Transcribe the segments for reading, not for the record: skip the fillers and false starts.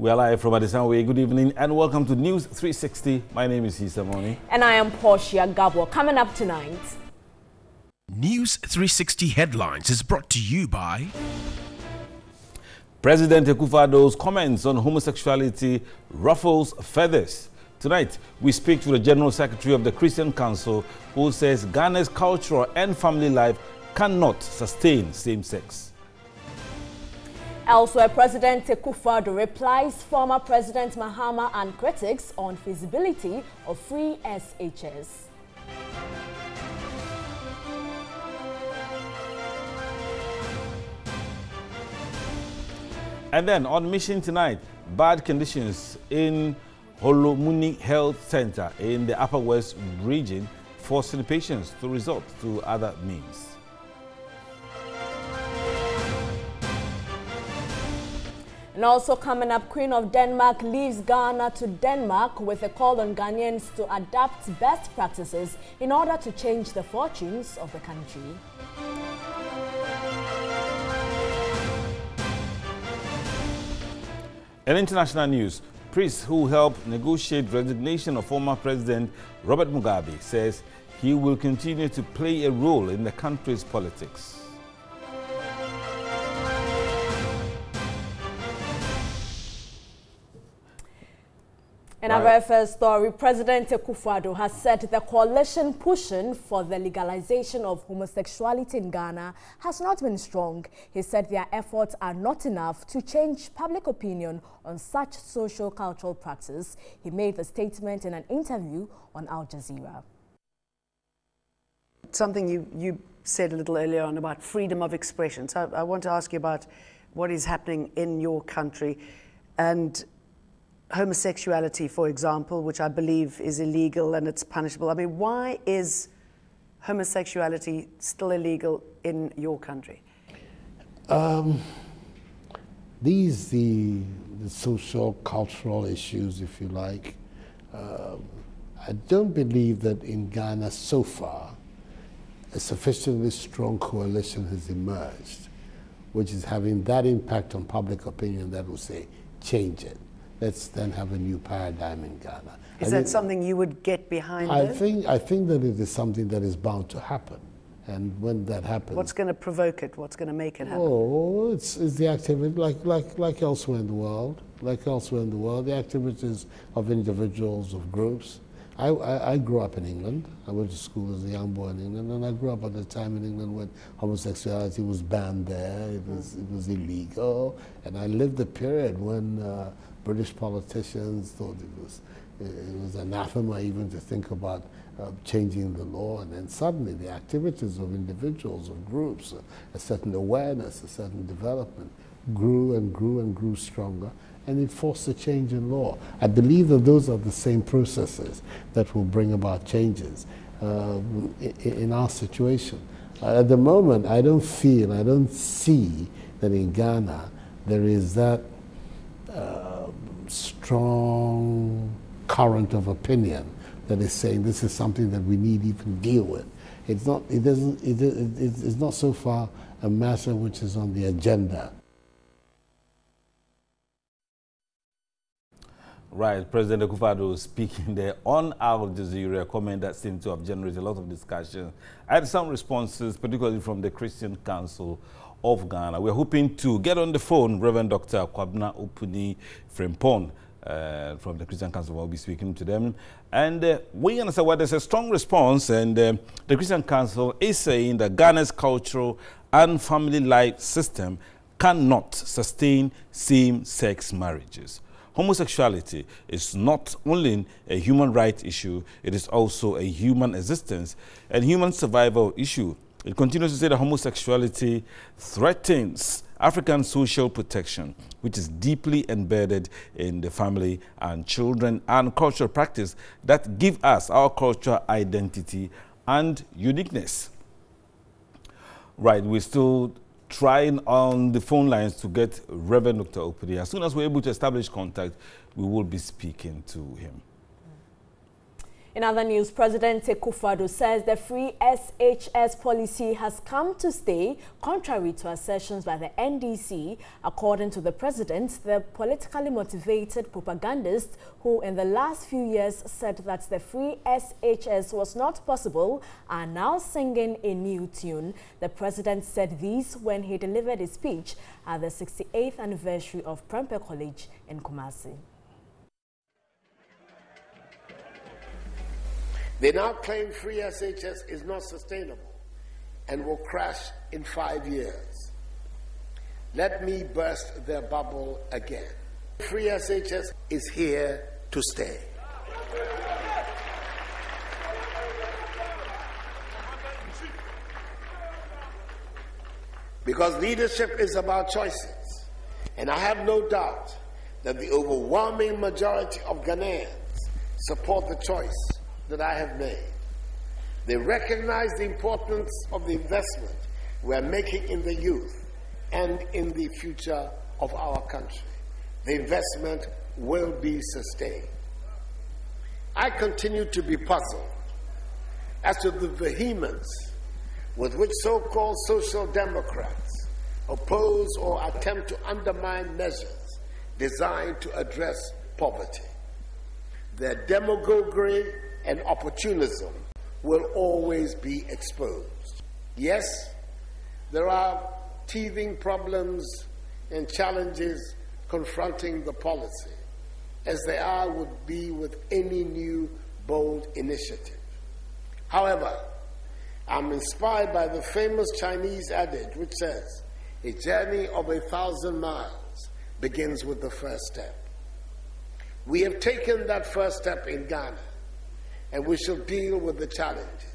We are live from Adesanwe. Good evening and welcome to News 360. My name is Issa Moni. And I am Portia Gabo. Coming up tonight. News 360 Headlines is brought to you by President Akufo-Addo's comments on homosexuality ruffles feathers. Tonight, we speak to the General Secretary of the Christian Council, who says Ghana's cultural and family life cannot sustain same-sex. Elsewhere, President Akufo-Addo replies former President Mahama and critics on feasibility of free SHS. And then on mission tonight, bad conditions in Holomuni Health Center in the Upper West region, forcing patients to resort to other means. And also coming up, Queen of Denmark leaves Ghana to Denmark with a call on Ghanaians to adapt best practices in order to change the fortunes of the country. In international news, priest who helped negotiate resignation of former President Robert Mugabe says he will continue to play a role in the country's politics. In our very first story, President Akufo-Addo has said the coalition pushing for the legalization of homosexuality in Ghana has not been strong. He said their efforts are not enough to change public opinion on such social cultural practice. He made the statement in an interview on Al Jazeera. Something you said a little earlier on about freedom of expression. So I want to ask you about what is happening in your country and homosexuality, for example, which I believe is illegal and it's punishable. I mean, why is homosexuality still illegal in your country? The social, cultural issues, if you like. I don't believe that in Ghana so far a sufficiently strong coalition has emerged, which is having that impact on public opinion that will say, change it. Let's then have a new paradigm in Ghana. Is that something you would get behind? I think that it is something that is bound to happen. And when that happens... What's going to provoke it? What's going to make it happen? Oh, it's the activity, like elsewhere in the world. Like elsewhere in the world, the activities of individuals, of groups. I grew up in England. I went to school as a young boy in England, and I grew up at a time in England when homosexuality was banned there. It was illegal. And I lived the period when British politicians thought it was anathema even to think about changing the law, and then suddenly the activities of individuals, of groups, a certain awareness, a certain development grew and grew and grew stronger, and it forced a change in law. I believe that those are the same processes that will bring about changes in our situation. At the moment, I don't see that in Ghana there is that strong current of opinion that is saying this is something that we need to even deal with. It's not so far a matter which is on the agenda. Right, President Akufo-Addo speaking there on Al Jazeera, a comment that seemed to have generated a lot of discussion. I had some responses, particularly from the Christian Council of Ghana. We're hoping to get on the phone Reverend Dr. Kwabena Opuni Frimpong from the Christian Council. We'll be speaking to them. And we understand why there's a strong response, and the Christian Council is saying that Ghana's cultural and family life system cannot sustain same-sex marriages. Homosexuality is not only a human rights issue, it is also a human existence and human survival issue. It continues to say that homosexuality threatens African social protection, which is deeply embedded in the family and children and cultural practice that give us our cultural identity and uniqueness. Right, we're still trying on the phone lines to get Reverend Dr. Opuni. As soon as we're able to establish contact, we will be speaking to him. In other news, President Akufo-Addo says the free SHS policy has come to stay, contrary to assertions by the NDC. According to the president, the politically motivated propagandists who in the last few years said that the free SHS was not possible are now singing a new tune. The president said this when he delivered a speech at the 68th anniversary of Prempeh College in Kumasi. They now claim free SHS is not sustainable and will crash in 5 years. Let me burst their bubble again. Free SHS is here to stay. Because leadership is about choices, and I have no doubt that the overwhelming majority of Ghanaians support the choice that I have made. They recognize the importance of the investment we are making in the youth and in the future of our country. The investment will be sustained. I continue to be puzzled as to the vehemence with which so-called social democrats oppose or attempt to undermine measures designed to address poverty. Their demagoguery and opportunism will always be exposed. Yes, there are teething problems and challenges confronting the policy, as there would be with any new bold initiative. However, I'm inspired by the famous Chinese adage which says, a journey of 1,000 miles begins with the first step. We have taken that first step in Ghana, and we shall deal with the challenges.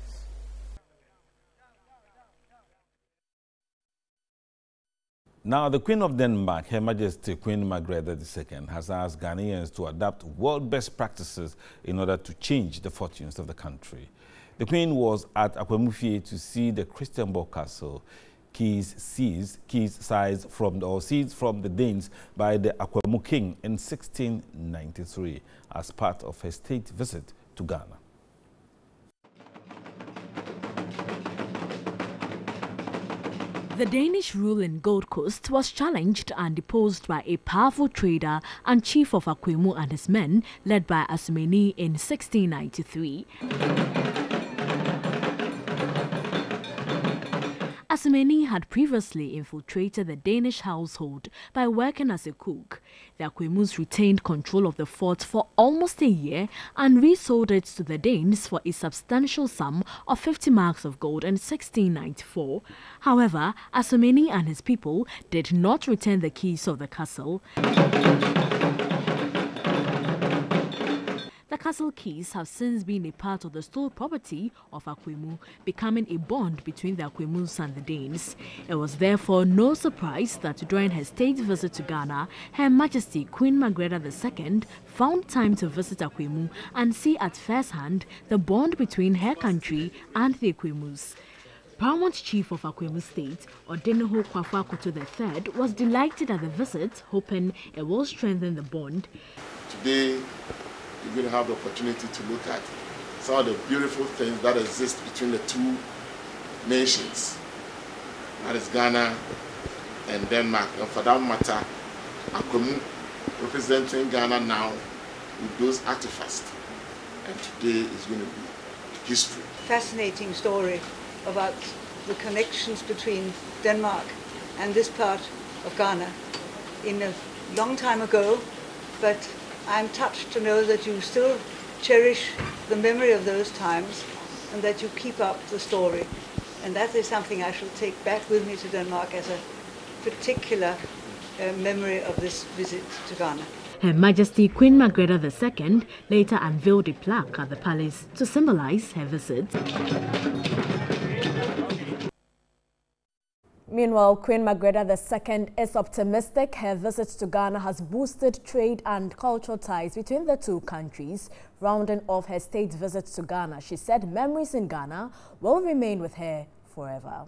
Now, the Queen of Denmark, Her Majesty Queen Margrethe II, has asked Ghanaians to adopt world best practices in order to change the fortunes of the country. The Queen was at Akwemufie to see the Christiansborg Castle, seized from the Danes by the Akwemu King in 1693 as part of her state visit to Ghana. The Danish rule in Gold Coast was challenged and deposed by a powerful trader and chief of Akwemu and his men, led by Asumani in 1693. Asumani had previously infiltrated the Danish household by working as a cook. The Akwemus retained control of the fort for almost a year and resold it to the Danes for a substantial sum of 50 marks of gold in 1694. However, Asumani and his people did not return the keys of the castle. The castle keys have since been a part of the sole property of Akwemu, becoming a bond between the Akwemus and the Danes. It was therefore no surprise that during her state visit to Ghana, Her Majesty Queen Margrethe II found time to visit Akwemu and see at first hand the bond between her country and the Akwemus. Paramount Chief of Akwemu State, Odeneho Kwafa Akoto III, was delighted at the visit, hoping it will strengthen the bond. Today, you're going to have the opportunity to look at some of the beautiful things that exist between the two nations. That is Ghana and Denmark. And for that matter, Akwemu representing Ghana now with those artifacts. And today is going to be history. Fascinating story about the connections between Denmark and this part of Ghana in a long time ago, but I'm touched to know that you still cherish the memory of those times and that you keep up the story. And that is something I shall take back with me to Denmark as a particular memory of this visit to Ghana. Her Majesty Queen Margrethe II later unveiled a plaque at the palace to symbolize her visit. Meanwhile, Queen Margrethe II is optimistic. Her visit to Ghana has boosted trade and cultural ties between the two countries. Rounding off her state visit to Ghana, she said memories in Ghana will remain with her forever.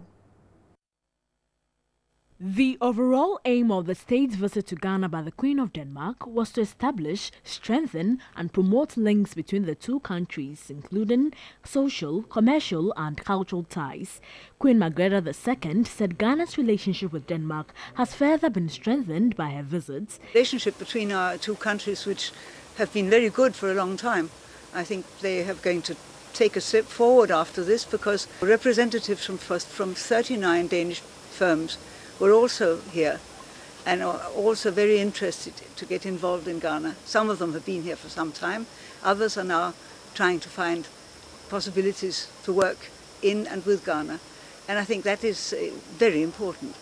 The overall aim of the state's visit to Ghana by the Queen of Denmark was to establish, strengthen and promote links between the two countries, including social, commercial and cultural ties. Queen Margrethe II said Ghana's relationship with Denmark has further been strengthened by her visits. The relationship between our two countries, which have been very good for a long time, I think they are going to take a step forward after this, because representatives from 39 Danish firms were also here and are also very interested to get involved in Ghana. Some of them have been here for some time. Others are now trying to find possibilities to work in and with Ghana. And I think that is very important.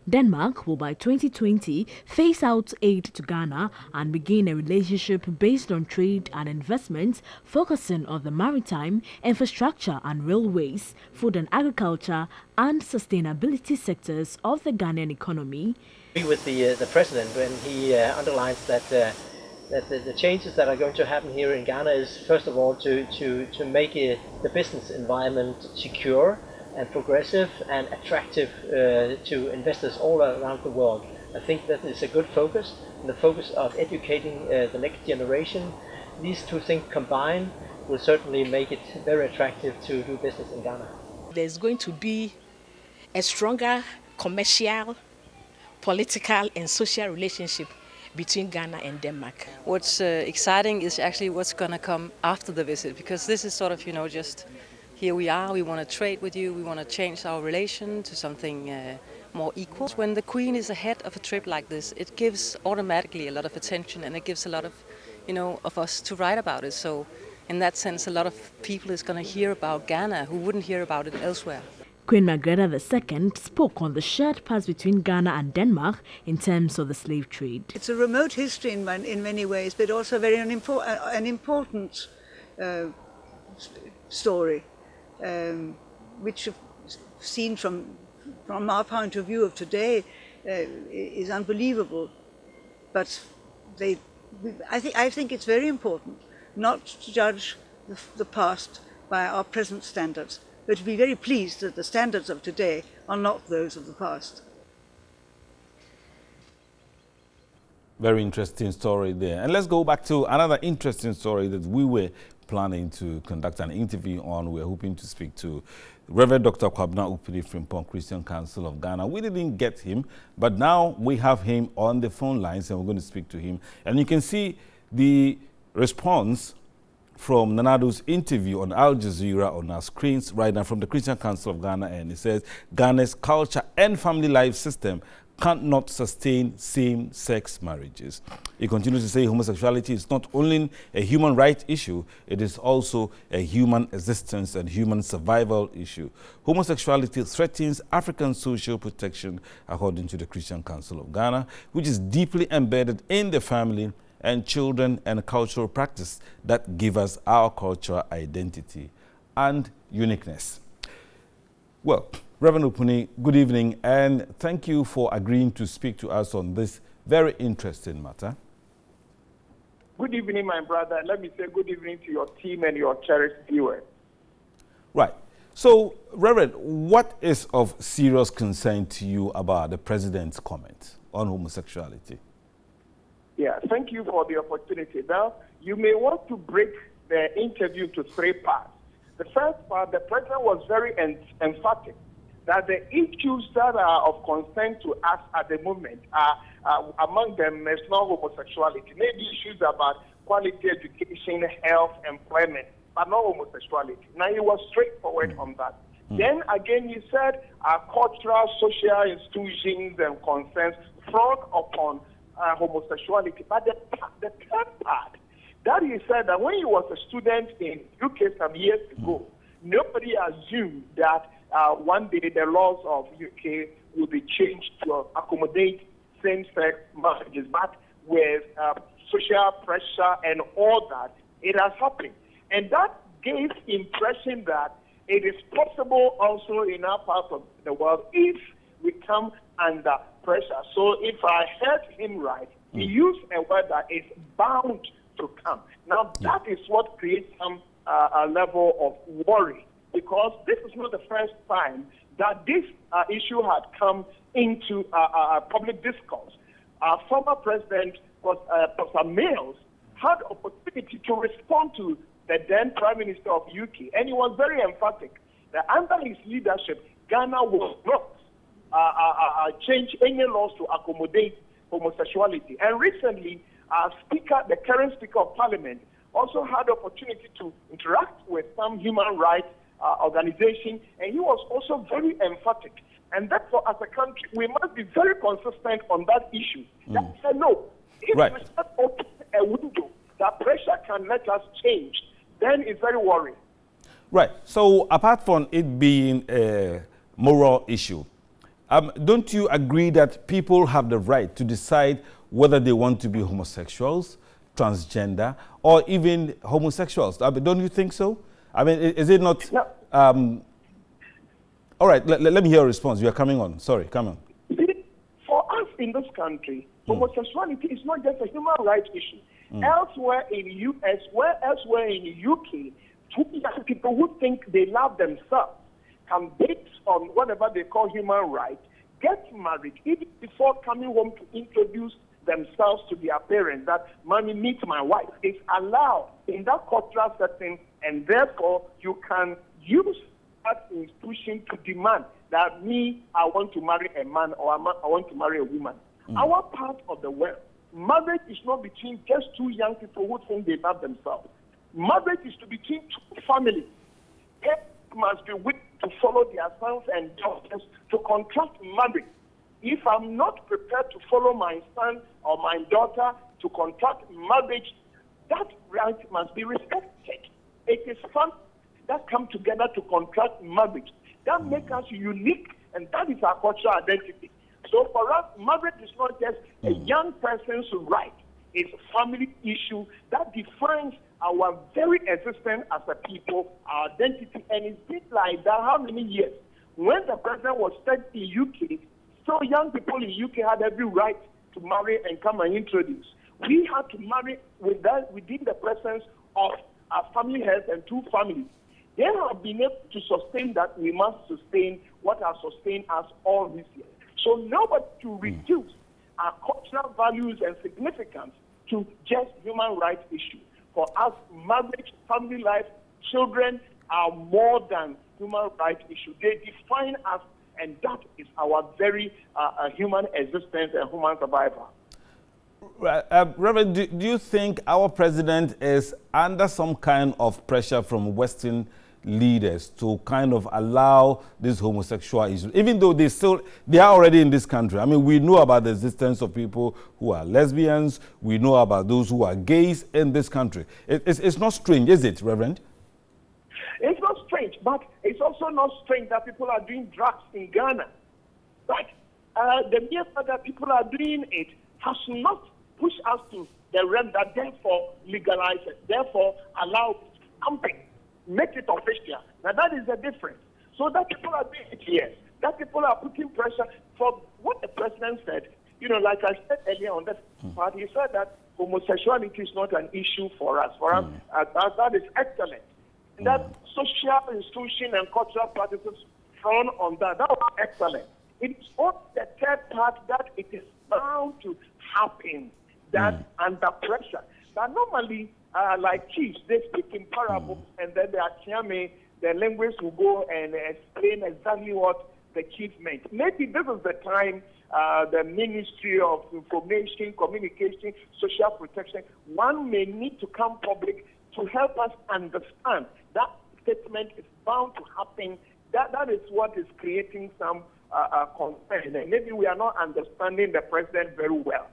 Denmark will by 2020 phase out aid to Ghana and begin a relationship based on trade and investment, focusing on the maritime, infrastructure and railways, food and agriculture and sustainability sectors of the Ghanaian economy. With the president when he underlines that the changes that are going to happen here in Ghana is first of all to make the business environment secure and progressive and attractive to investors all around the world. I think that is a good focus, and the focus of educating the next generation. These two things combined will certainly make it very attractive to do business in Ghana. There's going to be a stronger commercial, political and social relationship between Ghana and Denmark. What's exciting is actually what's going to come after the visit, because this is sort of, just here we are, we want to trade with you, we want to change our relation to something more equal. When the Queen is ahead of a trip like this, it gives automatically a lot of attention, and it gives a lot of, of us to write about it. So in that sense, a lot of people is going to hear about Ghana who wouldn't hear about it elsewhere. Queen Margrethe II spoke on the shared past between Ghana and Denmark in terms of the slave trade. It's a remote history in many ways, but also very an important story, which seen from our point of view of today is unbelievable. But I think it's very important not to judge the past by our present standards, but to be very pleased that the standards of today are not those of the past. Very interesting story there. And let's go back to another interesting story that we were planning to conduct an interview on. We're hoping to speak to Reverend Dr. Kwabena Upiri Frimpong, Christian Council of Ghana. We didn't get him, but now we have him on the phone lines and we're going to speak to him. And you can see the response from Nanado's interview on Al Jazeera on our screens right now from the Christian Council of Ghana, and it says Ghana's culture and family life system cannot sustain same-sex marriages. He continues to say homosexuality is not only a human rights issue, it is also a human existence and human survival issue. Homosexuality threatens African social protection, according to the Christian Council of Ghana, which is deeply embedded in the family and children and cultural practice that give us our cultural identity and uniqueness. Well, Reverend Upuni, good evening, and thank you for agreeing to speak to us on this very interesting matter. Good evening, my brother. Let me say good evening to your team and your cherished viewers. Right. So, Reverend, what is of serious concern to you about the President's comment on homosexuality? Yeah, thank you for the opportunity. Now, you may want to break the interview into three parts. The first part, the President was very emphatic that the issues that are of concern to us at the moment are among them is not homosexuality, maybe issues about quality education, health, employment, but not homosexuality. Now, he was straightforward on that. Then again, he said our cultural, social institutions and concerns frown upon homosexuality. But the third part, that he said that when he was a student in UK some years ago, nobody assumed that one day the laws of UK will be changed to accommodate same-sex marriages, but with social pressure and all that, it has happened. And that gave impression that it is possible also in our part of the world if we come under pressure. So if I heard him right, he used a word that is bound to come. Now, that is what creates some a level of worry, because this is not the first time that this issue had come into public discourse. Our former president, Professor Mills, had opportunity to respond to the then Prime Minister of UK, and he was very emphatic that under his leadership, Ghana will not change any laws to accommodate homosexuality. And recently, the current Speaker of Parliament, also had the opportunity to interact with some human rights organizations, and he was also very emphatic. And therefore, as a country, we must be very consistent on that issue. That said, no, if we start opening a window that pressure can let us change, then it's very worrying. Right. So apart from it being a moral issue, don't you agree that people have the right to decide whether they want to be homosexuals, transgender, or even homosexuals? Don't you think so? I mean, is it not... No. All right, let me hear a response. You are coming on. Sorry, come on. For us in this country, homosexuality is not just a human rights issue. Elsewhere in the US, elsewhere in the UK, two young people who think they love themselves can, based on whatever they call human rights, get married even before coming home to introduce themselves to their parents, that mommy, meet my wife. It's allowed in that cultural setting, and therefore you can use that institution to demand that I want to marry a man or I want to marry a woman. Our part of the world, marriage is not between just two young people who think they love themselves. Marriage is between two families. Parents must be willing to follow their sons and daughters to contract marriage. If I'm not prepared to follow my son or my daughter to contract marriage, that right must be respected. It is fun that come together to contract marriage. That makes us unique, and that is our cultural identity. So for us, marriage is not just a young person's right. It's a family issue that defines our very existence as a people, our identity, and it's been like that how many years? When the president was studying in UK, so young people in UK had every right to marry and come and introduce. We had to marry within the presence of our family heads and two families. They have been able to sustain that. We must sustain what has sustained us all this year. So nobody to reduce our cultural values and significance to just human rights issue. For us, marriage, family life, children are more than human rights issue. They define us, and that is our very human existence and human survival. Reverend, do you think our president is under some kind of pressure from Western leaders to kind of allow this homosexual issue, even though they are already in this country? I mean, we know about the existence of people who are lesbians. We know about those who are gays in this country. It's not strange, is it, Reverend? It's not strange, but it's also not strange that people are doing drugs in Ghana. But the mere fact that people are doing it has not pushed us to the realm that therefore legalize it, therefore allow something, make it official. Now that is the difference. So that people are doing it, yes. That people are putting pressure for what the president said. You know, like I said earlier on that part, he said that homosexuality is not an issue for us. For us, that is excellent. That social institution and cultural practices frown on that. That was excellent. It's on the third part that it is bound to happen, that under pressure. That normally, like chiefs, they speak in parables, and then the linguist will go and explain exactly what the chief meant. Maybe this is the time the Ministry of Information, Communication, Social Protection, one may need to come public to help us understand that statement is bound to happen. That is what is creating some concern. And maybe we are not understanding the president very well.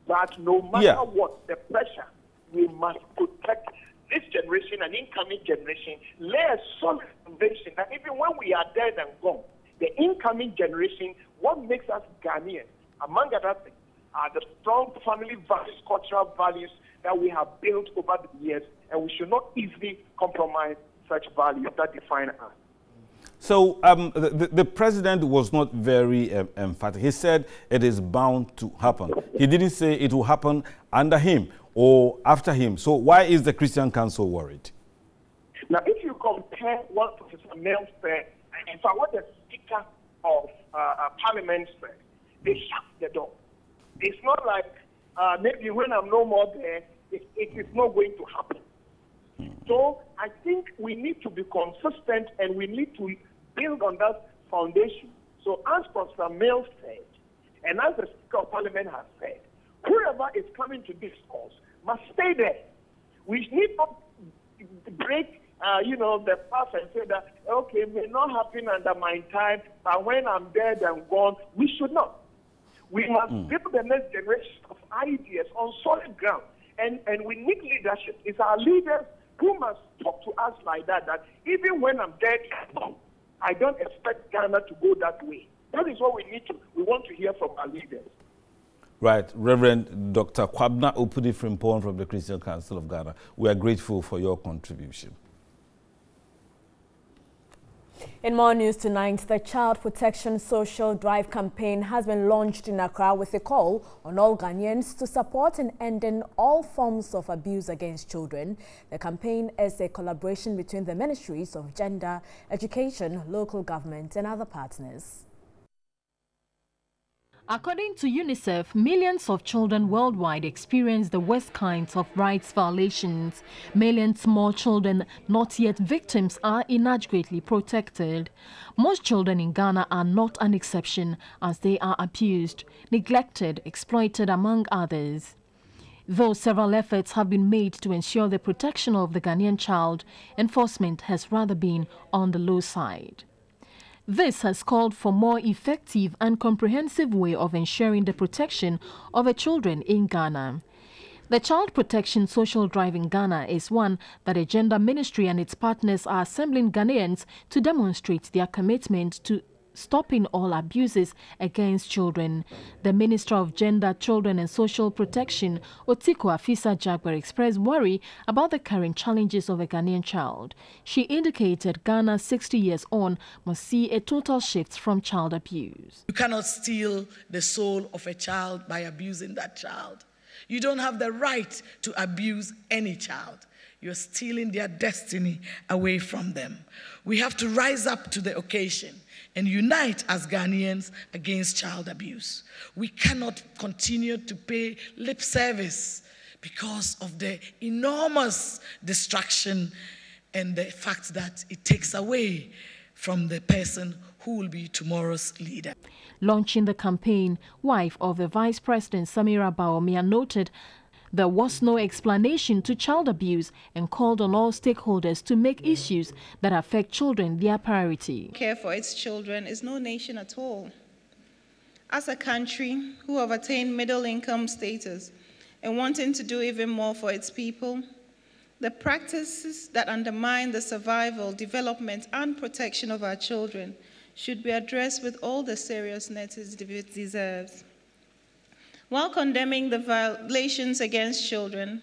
But no matter what, the pressure, we must protect this generation and incoming generation, lay a solid foundation that even when we are dead and gone, the incoming generation, what makes us Ghanaians, among other things, are the strong family values, cultural values that we have built over the years, and we should not easily compromise such values that define us. So the president was not very emphatic. He said it is bound to happen. He didn't say it will happen under him or after him. So why is the Christian Council worried? Now, if you compare what Professor Mills said, and if I want to speak Speaker of Parliament said, they shut the door. It's not like maybe when I'm no more there, it is not going to happen. So I think we need to be consistent and we need to build on that foundation. So as Professor Mills said, and as the Speaker of Parliament has said, whoever is coming to this cause must stay there. We need not break, the path and say that, okay, it may not happen under my time, but when I'm dead and gone, we should not. We must build the next generation of ideas on solid ground. And we need leadership. It's our leaders who must talk to us like that, that even when I'm dead, I don't expect Ghana to go that way. That is what we want to hear from our leaders. Right. Reverend Dr. Kwabena Opudi-Frimpong from the Christian Council of Ghana, we are grateful for your contribution. In more news tonight, the Child Protection Social Drive campaign has been launched in Accra with a call on all Ghanaians to support in ending all forms of abuse against children. The campaign is a collaboration between the Ministries of Gender, Education, local government and other partners. According to UNICEF, millions of children worldwide experience the worst kinds of rights violations. Millions more children, not yet victims, are inadequately protected. Most children in Ghana are not an exception, as they are abused, neglected, exploited, among others. Though several efforts have been made to ensure the protection of the Ghanaian child, enforcement has rather been on the low side. This has called for more effective and comprehensive way of ensuring the protection of the children in Ghana. The Child Protection Social Drive in Ghana is one that the Gender Ministry and its partners are assembling Ghanaians to demonstrate their commitment to stopping all abuses against children. The Minister of Gender, Children and Social Protection, Otiko Afisa-Jagber, expressed worry about the current challenges of a Ghanaian child. She indicated Ghana 60 years on must see a total shift from child abuse. You cannot steal the soul of a child by abusing that child. You don't have the right to abuse any child. You're stealing their destiny away from them. We have to rise up to the occasion and unite as Ghanaians against child abuse. We cannot continue to pay lip service because of the enormous distraction and the fact that it takes away from the person who will be tomorrow's leader. Launching the campaign, wife of the Vice President Samira Bawumia noted there was no explanation to child abuse and called on all stakeholders to make issues that affect children their priority. Care for its children is no nation at all. As a country who have attained middle income status and wanting to do even more for its people, the practices that undermine the survival, development and protection of our children should be addressed with all the seriousness it deserves. While condemning the violations against children,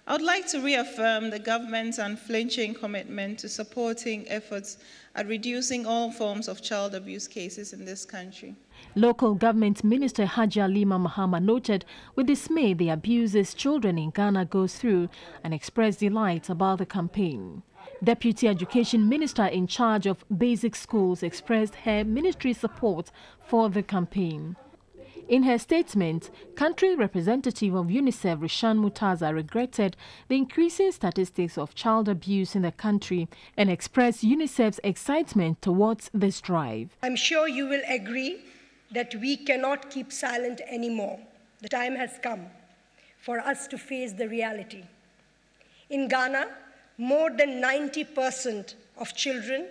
I would like to reaffirm the government's unflinching commitment to supporting efforts at reducing all forms of child abuse cases in this country. Local Government Minister Haji Alima Mahama noted with dismay the abuses children in Ghana go through and expressed delight about the campaign. Deputy Education Minister in charge of basic schools expressed her ministry's support for the campaign. In her statement, country representative of UNICEF, Rishan Mutaza, regretted the increasing statistics of child abuse in the country and expressed UNICEF's excitement towards this drive. I'm sure you will agree that we cannot keep silent anymore. The time has come for us to face the reality. In Ghana, more than 90% of children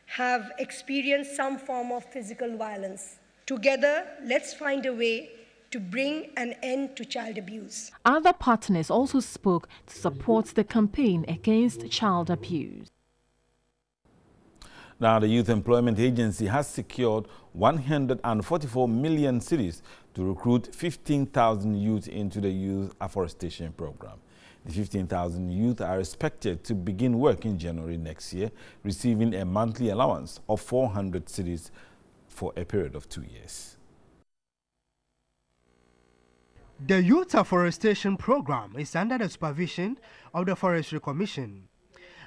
have experienced some form of physical violence. Together, let's find a way to bring an end to child abuse. Other partners also spoke to support the campaign against child abuse. Now, the Youth Employment Agency has secured 144 million cedis to recruit 15,000 youth into the youth afforestation program. The 15,000 youth are expected to begin work in January next year, receiving a monthly allowance of 400 cedis for a period of 2 years. The Youth Afforestation Program is under the supervision of the Forestry Commission.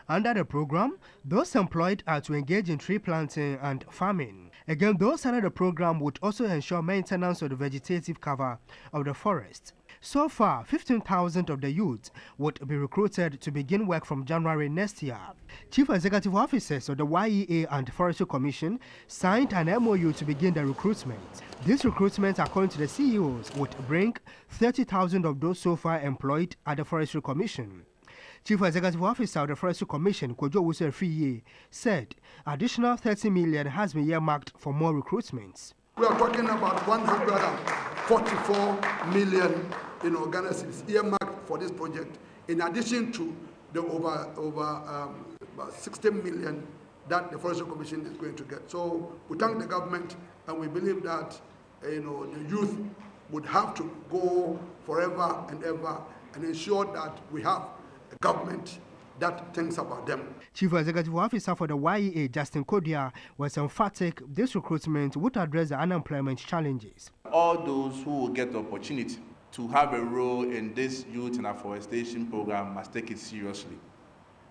Under the program, those employed are to engage in tree planting and farming. Again, those under the program would also ensure maintenance of the vegetative cover of the forest. So far, 15,000 of the youth would be recruited to begin work from January next year. Chief Executive Officers of the YEA and Forestry Commission signed an MOU to begin the recruitment. This recruitment, according to the CEOs, would bring 30,000 of those so far employed at the Forestry Commission. Chief Executive Officer of the Forestry Commission, Kojo Wusu-Afriyie, said additional 30 million has been earmarked for more recruitments. We are talking about 144 million Ghana cedis earmarked for this project, in addition to the over 60 million that the Forestry Commission is going to get. So we thank the government, and we believe that the youth would have to go forever and ever and ensure that we have a government that thinks about them. Chief Executive Officer for the YEA, Justin Kodia, was emphatic this recruitment would address the unemployment challenges. All those who will get the opportunity to have a role in this youth and afforestation program must take it seriously.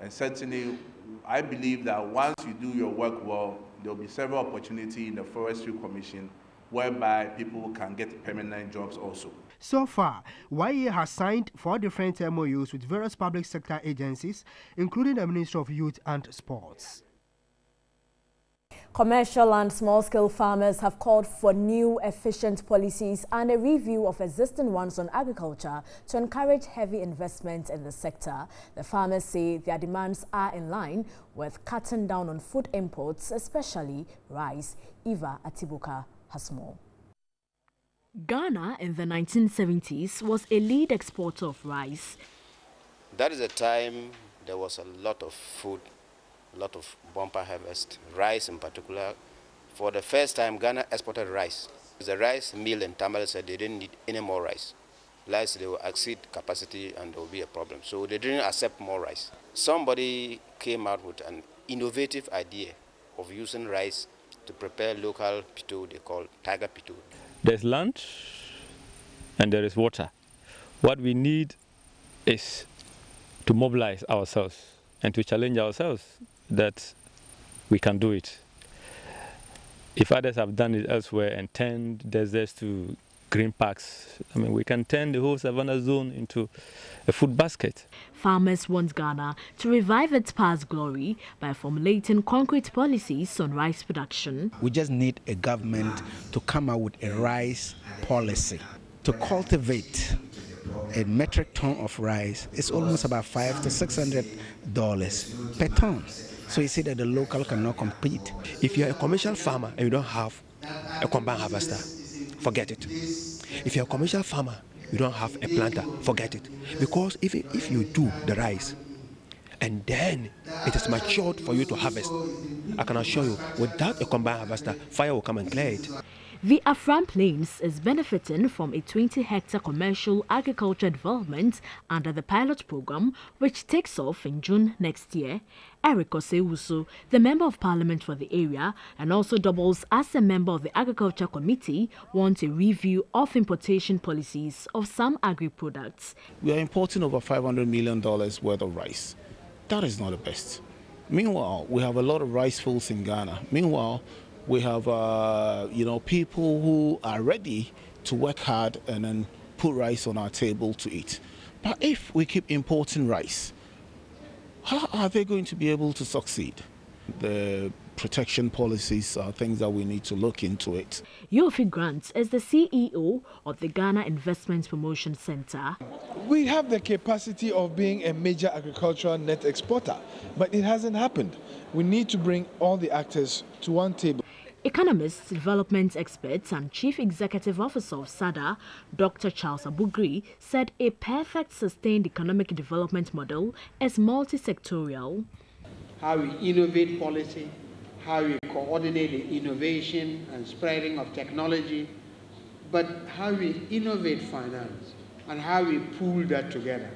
And certainly, I believe that once you do your work well, there will be several opportunities in the Forestry Commission whereby people can get permanent jobs also. So far, YEA has signed 4 different MOUs with various public sector agencies, including the Ministry of Youth and Sports. Commercial and small-scale farmers have called for new, efficient policies and a review of existing ones on agriculture to encourage heavy investment in the sector. The farmers say their demands are in line with cutting down on food imports, especially rice. Eva Atibuka has more. Ghana in the 1970s was a lead exporter of rice. That is a time there was a lot of food, a lot of bumper harvest, rice in particular. For the first time, Ghana exported rice. The rice mill in Tamale said they didn't need any more rice. Lest they will exceed capacity and there will be a problem. So they didn't accept more rice. Somebody came out with an innovative idea of using rice to prepare local pito they call tiger pito. There's land and there is water. What we need is to mobilize ourselves and to challenge ourselves that we can do it. If others have done it elsewhere and turned deserts to green parks, I mean, we can turn the whole Savannah zone into a food basket. Farmers want Ghana to revive its past glory by formulating concrete policies on rice production. We just need a government to come out with a rice policy. To cultivate a metric ton of rice is almost about $500 to $600 per ton. So you see that the local cannot compete. If you're a commercial farmer and you don't have a combine harvester, forget it. If you're a commercial farmer, you don't have a planter, forget it. Because if you do the rice and then it is matured for you to harvest, I can assure you, without a combine harvester, fire will come and clear it. The Afram Plains is benefiting from a 20-hectare commercial agriculture development under the pilot program, which takes off in June next year. Eric Osewusu, the Member of Parliament for the area and also doubles as a member of the Agriculture Committee, wants a review of importation policies of some agri-products. We are importing over $500 million worth of rice. That is not the best. Meanwhile, we have a lot of rice fields in Ghana. Meanwhile, we have people who are ready to work hard and then put rice on our table to eat. But if we keep importing rice, how are they going to be able to succeed? The protection policies are things that we need to look into it. Yofi Grant is the CEO of the Ghana Investment Promotion Center. We have the capacity of being a major agricultural net exporter, but it hasn't happened. We need to bring all the actors to one table. Economists, development experts and Chief Executive Officer of SADA, Dr. Charles Abugri, said a perfect sustained economic development model is multi-sectorial. How we innovate policy, how we coordinate the innovation and spreading of technology, but how we innovate finance and how we pool that together.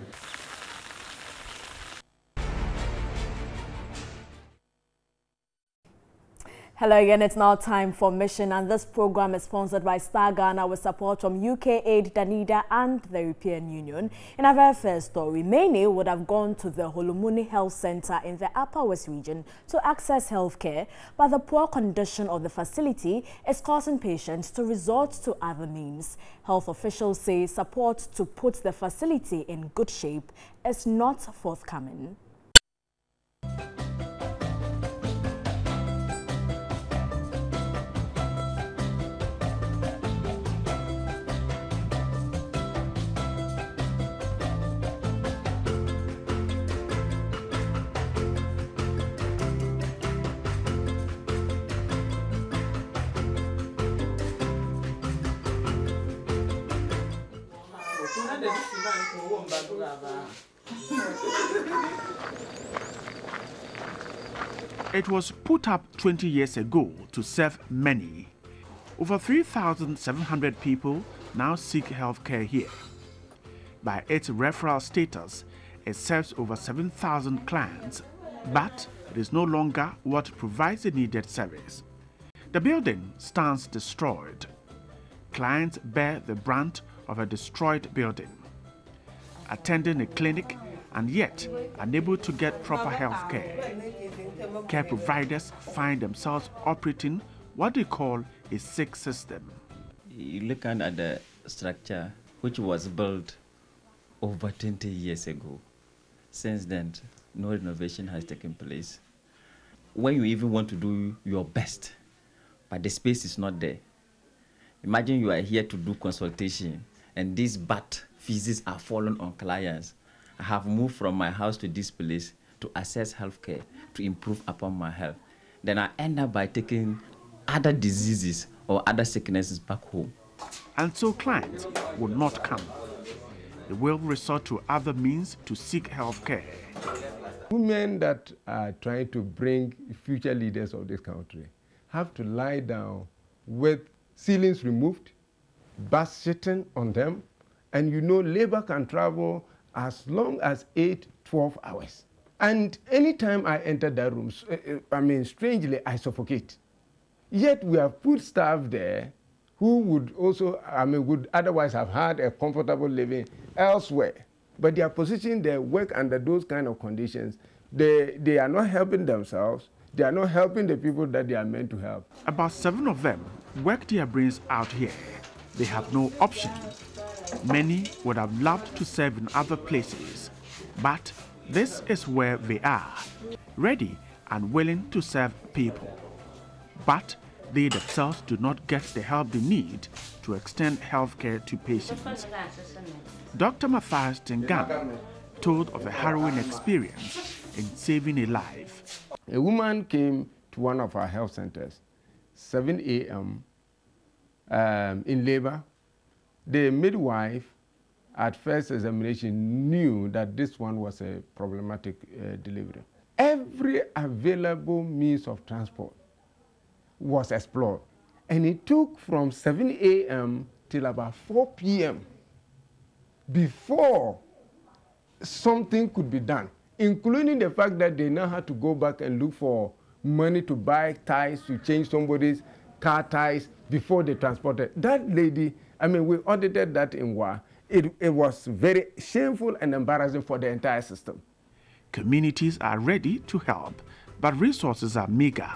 Hello again, it's now time for Mission, and this program is sponsored by Star Ghana with support from UK Aid, Danida and the European Union. In our very first story, many would have gone to the Holomuni Health Center in the Upper West region to access healthcare, but the poor condition of the facility is causing patients to resort to other means. Health officials say support to put the facility in good shape is not forthcoming. It was put up 20 years ago to serve many. Over 3,700 people now seek healthcare here. By its referral status, it serves over 7,000 clients, but it is no longer what provides the needed service. The building stands destroyed. Clients bear the brunt of a destroyed building, attending a clinic and yet unable to get proper health care. Care providers find themselves operating what they call a sick system. Looking at the structure, which was built over 20 years ago, since then, no renovation has taken place. When you even want to do your best, but the space is not there. Imagine you are here to do consultation and these bad feces are falling on clients. I have moved from my house to this place to access healthcare, to improve upon my health. Then I end up by taking other diseases or other sicknesses back home. And so clients will not come. They will resort to other means to seek healthcare. Women that are trying to bring future leaders of this country have to lie down with ceilings removed, bus sitting on them, and you know labor can travel as long as 8-12 hours. And anytime I enter that room, strangely, I suffocate. Yet we have put staff there who would also, would otherwise have had a comfortable living elsewhere. But they are positioning their work under those kind of conditions. They are not helping themselves. They are not helping the people that they are meant to help. About 7 of them work their brains out here. They have no option. Many would have loved to serve in other places, but this is where they are, ready and willing to serve people. But they themselves do not get the help they need to extend healthcare to patients. Dr. Matthias Tengan told of a harrowing experience in saving a life. A woman came to one of our health centers, 7 a.m. In labor. The midwife, at first examination, knew that this one was a problematic delivery. Every available means of transport was explored. And it took from 7 a.m. till about 4 p.m. before something could be done, including the fact that they now had to go back and look for money to buy tires, to change somebody's car tires before they transported. That lady, we audited that in WA. It was very shameful and embarrassing for the entire system. Communities are ready to help, but resources are meager.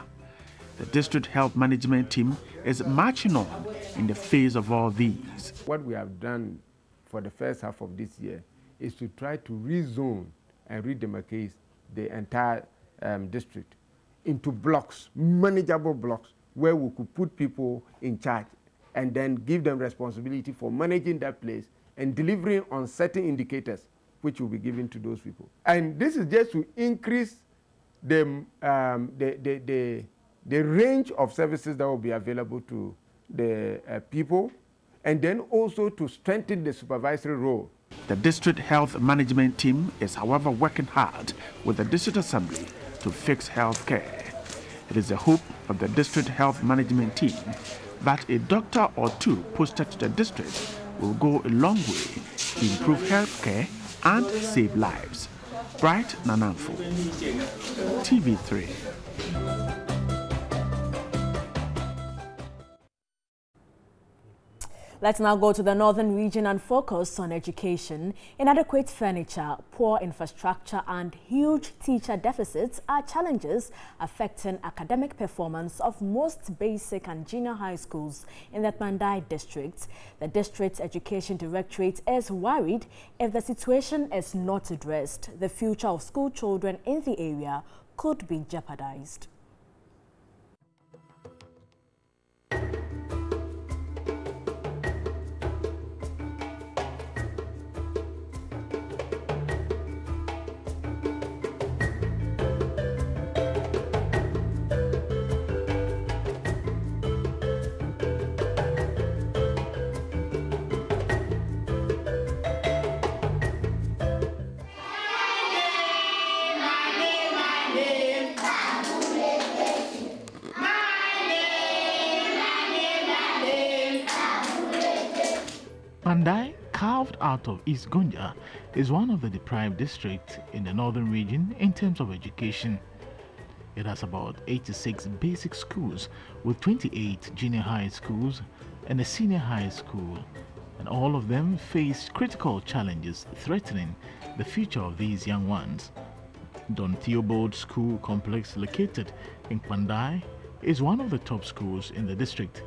The district health management team is marching on in the face of all these. What we have done for the first half of this year is to try to rezone and redemarcate the entire district into blocks, manageable blocks, where we could put people in charge and then give them responsibility for managing that place and delivering on certain indicators which will be given to those people. And this is just to increase the range of services that will be available to the people, and then also to strengthen the supervisory role. The district health management team is, however, working hard with the district assembly to fix health care. It is the hope of the district health management team that a doctor or two posted to the district will go a long way to improve health care and save lives. Bright Nananfo, TV3. Let's now go to the northern region and focus on education. Inadequate furniture, poor infrastructure and huge teacher deficits are challenges affecting academic performance of most basic and junior high schools in the Pandai district. The district's education directorate is worried if the situation is not addressed, the future of school children in the area could be jeopardized. Pandai, carved out of East Gonja, is one of the deprived districts in the northern region in terms of education. It has about 86 basic schools with 28 junior high schools and a senior high school, and all of them face critical challenges threatening the future of these young ones. Don Theobald School Complex, located in Pandai, is one of the top schools in the district,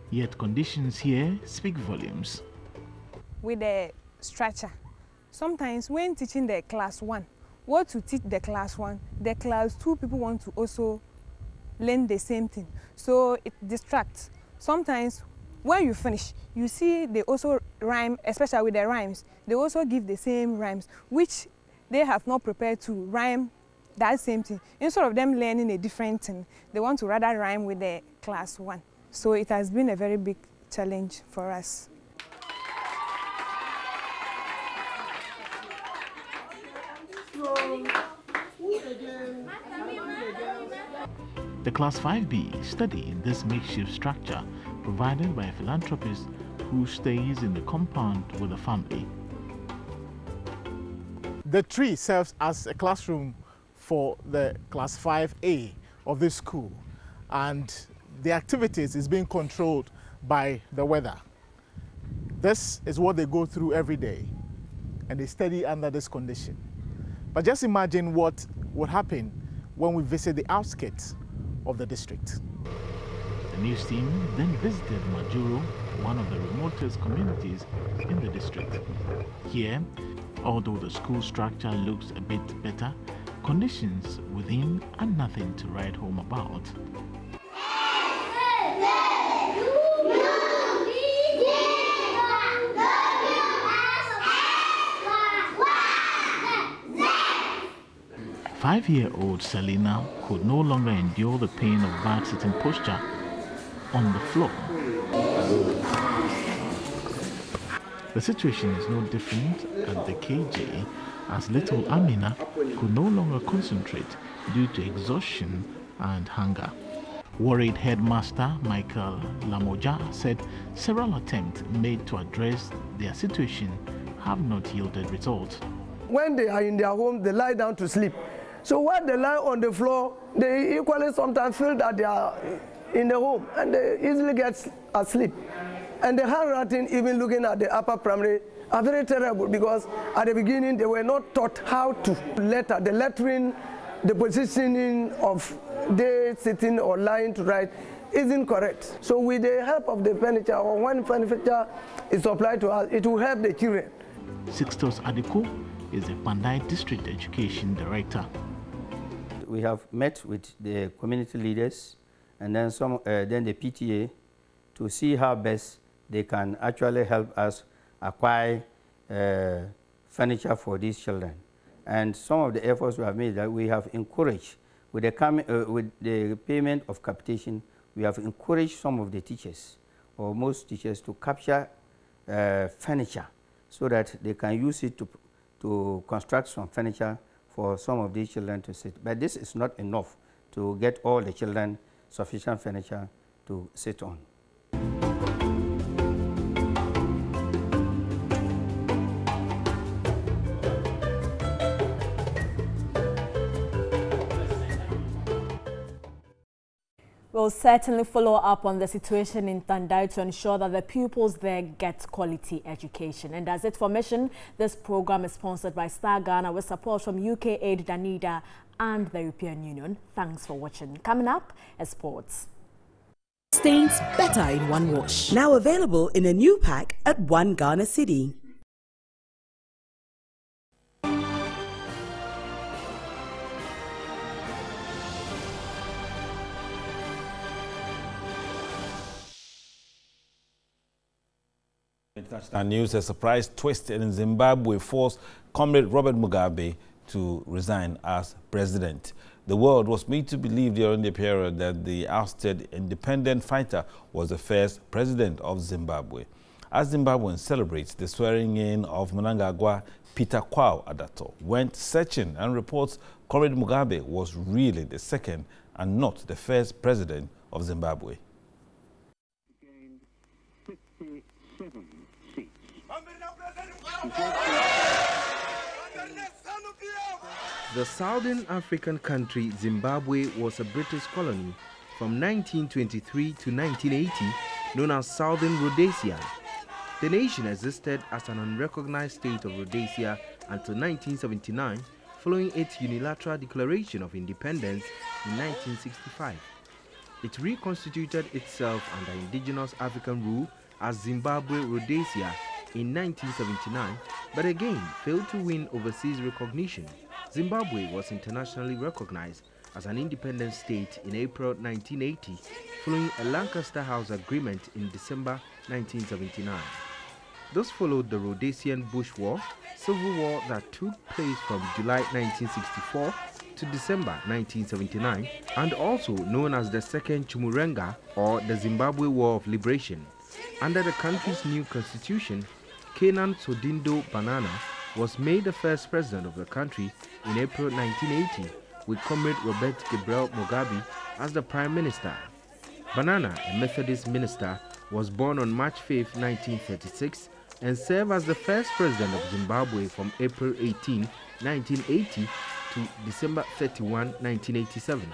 yet conditions here speak volumes. With the structure, sometimes when teaching the class 1, what to teach the class 1, the class 2 people want to also learn the same thing, so it distracts. Sometimes when you finish, you see they also rhyme, especially with the rhymes, they also give the same rhymes which they have not prepared to rhyme that same thing. Instead of them learning a different thing, they want to rather rhyme with the class 1. So it has been a very big challenge for us. The Class 5B study in this makeshift structure provided by a philanthropist who stays in the compound with the family. The tree serves as a classroom for the Class 5A of this school, and the activities is being controlled by the weather. This is what they go through every day, and they study under this condition. But just imagine what would happen when we visit the outskirts of the district. The news team then visited Majuro, one of the remotest communities in the district. Here, although the school structure looks a bit better, conditions within are nothing to write home about. Five-year-old Selena could no longer endure the pain of bad sitting posture on the floor. The situation is no different at the KJ, as little Amina could no longer concentrate due to exhaustion and hunger. Worried headmaster Michael Lamoja said several attempts made to address their situation have not yielded results. When they are in their home, they lie down to sleep. So when they lie on the floor, they equally sometimes feel that they are in the home and they easily get asleep. And the handwriting, even looking at the upper primary, are very terrible because at the beginning they were not taught how to letter. The lettering, the positioning of they sitting or lying to write isn't correct. So with the help of the furniture, or when furniture is supplied to us, it will help the children. Sixtus Adiko is the Pandai District Education Director. We have met with the community leaders and then then the PTA to see how best they can actually help us acquire furniture for these children. And some of the efforts we have made, that we have encouraged with the payment of capitation, we have encouraged some of the teachers or most teachers to capture furniture so that they can use it to construct some furniture for some of these children to sit. But this is not enough to get all the children sufficient furniture to sit on. We'll certainly follow up on the situation in Tandai to ensure that the pupils there get quality education. And as it's for Mission, this program is sponsored by Star Ghana with support from UK Aid, Danida and the European Union. Thanks for watching. Coming up is sports. Stains better in one wash. Now available in a new pack at One Ghana Citi. International news: a surprise twist in Zimbabwe forced Comrade Robert Mugabe to resign as president. The world was made to believe during the period that the ousted independent fighter was the first president of Zimbabwe. As Zimbabweans celebrate the swearing in of Mnangagwa, Peter Kwao Adato went searching and reports Comrade Mugabe was really the second and not the first president of Zimbabwe. The Southern African country Zimbabwe was a British colony from 1923 to 1980, known as Southern Rhodesia. The nation existed as an unrecognized state of Rhodesia until 1979, following its unilateral declaration of independence in 1965. It reconstituted itself under indigenous African rule as Zimbabwe Rhodesia in 1979, but again failed to win overseas recognition. Zimbabwe was internationally recognized as an independent state in April 1980, following a Lancaster House agreement in December 1979. This followed the Rhodesian Bush War, civil war that took place from July 1964 to December 1979, and also known as the Second Chimurenga or the Zimbabwe War of Liberation. Under the country's new constitution, Kainan Sodindo Banana was made the first president of the country in April 1980, with Comrade Robert Gabriel Mugabe as the prime minister. Banana, a Methodist minister, was born on March 5, 1936, and served as the first president of Zimbabwe from April 18, 1980 to December 31, 1987.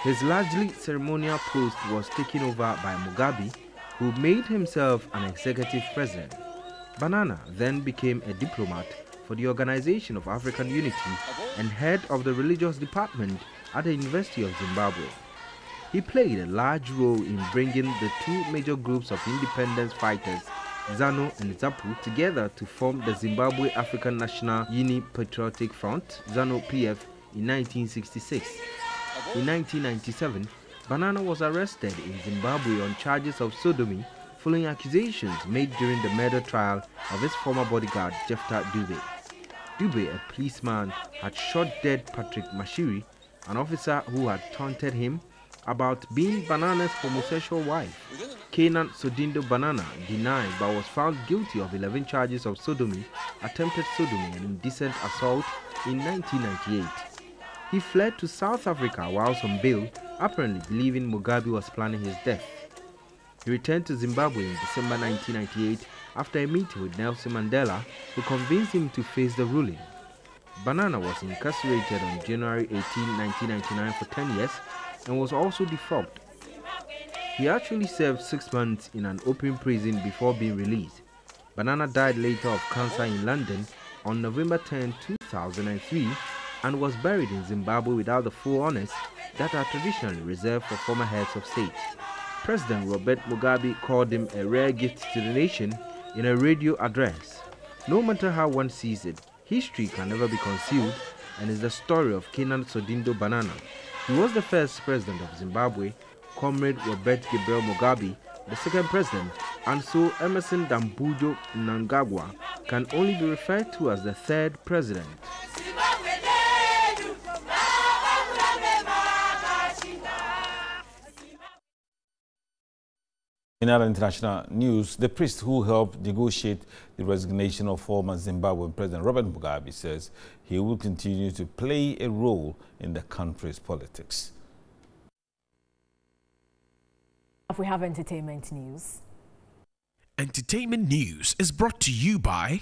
His largely ceremonial post was taken over by Mugabe, who made himself an executive president. Banana then became a diplomat for the Organization of African Unity and head of the religious department at the University of Zimbabwe. He played a large role in bringing the two major groups of independence fighters, ZANU and ZAPU, together to form the Zimbabwe African National Uni-Patriotic Front, ZANU-PF, in 1966. In 1997, Banana was arrested in Zimbabwe on charges of sodomy following accusations made during the murder trial of his former bodyguard, Jefta Dube. Dube, a policeman, had shot dead Patrick Mashiri, an officer who had taunted him about being Banana's homosexual wife. Kainan Sodindo Banana denied but was found guilty of 11 charges of sodomy, attempted sodomy and indecent assault in 1998. He fled to South Africa whilst on bail, apparently believing Mugabe was planning his death. He returned to Zimbabwe in December 1998 after a meeting with Nelson Mandela, who convinced him to face the ruling. Banana was incarcerated on January 18, 1999 for 10 years and was also defrocked. He actually served 6 months in an open prison before being released. Banana died later of cancer in London on November 10, 2003 and was buried in Zimbabwe without the full honors that are traditionally reserved for former heads of state. President Robert Mugabe called him a rare gift to the nation in a radio address. No matter how one sees it, history can never be concealed and is the story of Kainan Sodindo Banana. He was the first president of Zimbabwe, Comrade Robert Gabriel Mugabe, the second president, and so Emerson Dambujo Mnangagwa can only be referred to as the third president. In other international news, the priest who helped negotiate the resignation of former Zimbabwean President Robert Mugabe says he will continue to play a role in the country's politics. We have entertainment news. Entertainment news is brought to you by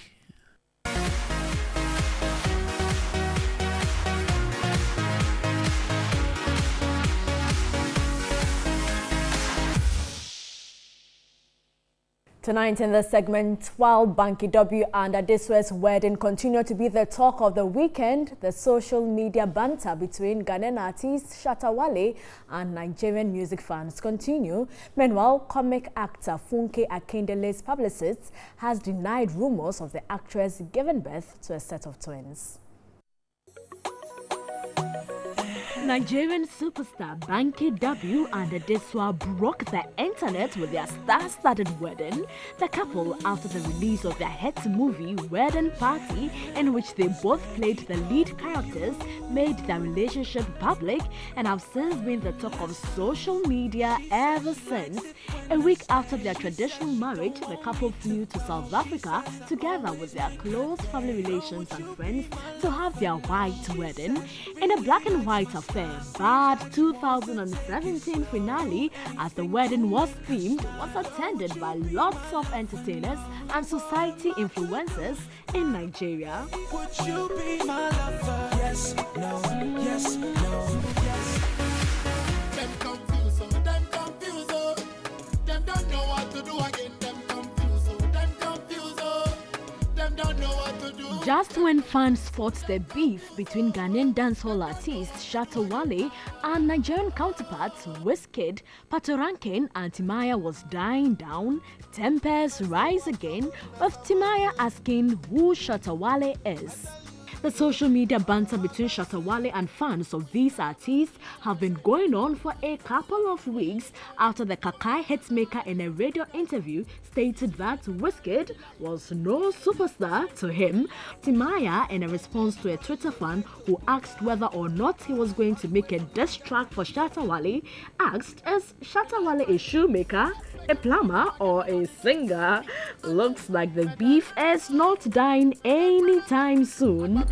Tonight in the segment, while Banky W and Adeswa's wedding continue to be the talk of the weekend, the social media banter between Ghanaian artist Shatta Wale and Nigerian music fans continue. Meanwhile, comic actor Funke Akindele's publicist has denied rumors of the actress giving birth to a set of twins. Nigerian superstar Banky W and Adeswa broke the internet with their star-studded wedding. The couple, after the release of their hit movie Wedding Party, in which they both played the lead characters, made their relationship public and have since been the talk of social media ever since. A week after their traditional marriage, the couple flew to South Africa together with their close family relations and friends to have their white wedding. In a black and white affair, Bad 2017 finale, as the wedding was themed, was attended by lots of entertainers and society influencers in Nigeria. Would you be my lover? Yes, no, yes, no, yes. Them confused, them confused, them don't know what to do again. Them confused, them confused, them don't know what to do. Just when fans fought the beef between Ghanaian dancehall artist Shatta Wale and Nigerian counterparts Wizkid, Patoranking and Timaya was dying down, tempers rise again, with Timaya asking who Shatta Wale is. The social media banter between Shatta Wale and fans of these artists have been going on for a couple of weeks after the Kakai hitmaker in a radio interview stated that Wizkid was no superstar to him. Timaya, in a response to a Twitter fan who asked whether or not he was going to make a diss track for Shatta Wale, asked, is Shatta Wale a shoemaker, a plumber or a singer? Looks like the beef is not dying anytime soon.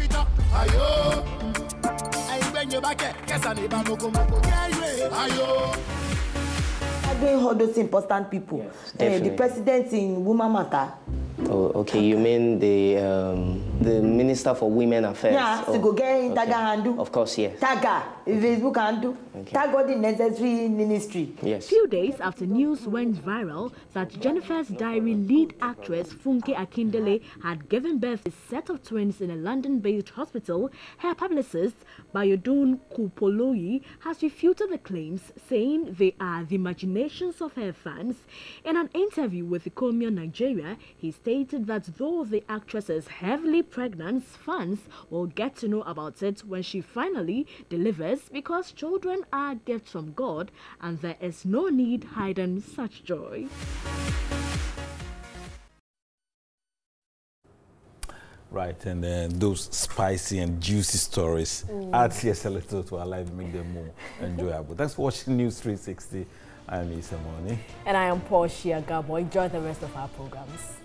Doing all those important people. Yes, the president in Women Matter. Oh, okay. You mean the Minister for Women Affairs? Yeah, to go get in Taga handle. Of course, yes. Taga, Facebook handle. Okay. Tag all the necessary ministry. Yes. Few days after news went viral that Jennifer's Diary lead actress Funke Akindele had given birth to a set of twins in a London-based hospital, her publicist Bayodun Kupoloyi has refuted the claims, saying they are the imaginations of her fans. In an interview with Economia Nigeria, he stated that though the actress is heavily pregnant, fans will get to know about it when she finally delivers, because children are gifts from God and there is no need hiding such joy. Right, and then those spicy and juicy stories add CS a little to our life, make them more enjoyable. Thanks for watching News 360. I'm Issa Moni. And I am Portia Gabo. Enjoy the rest of our programs.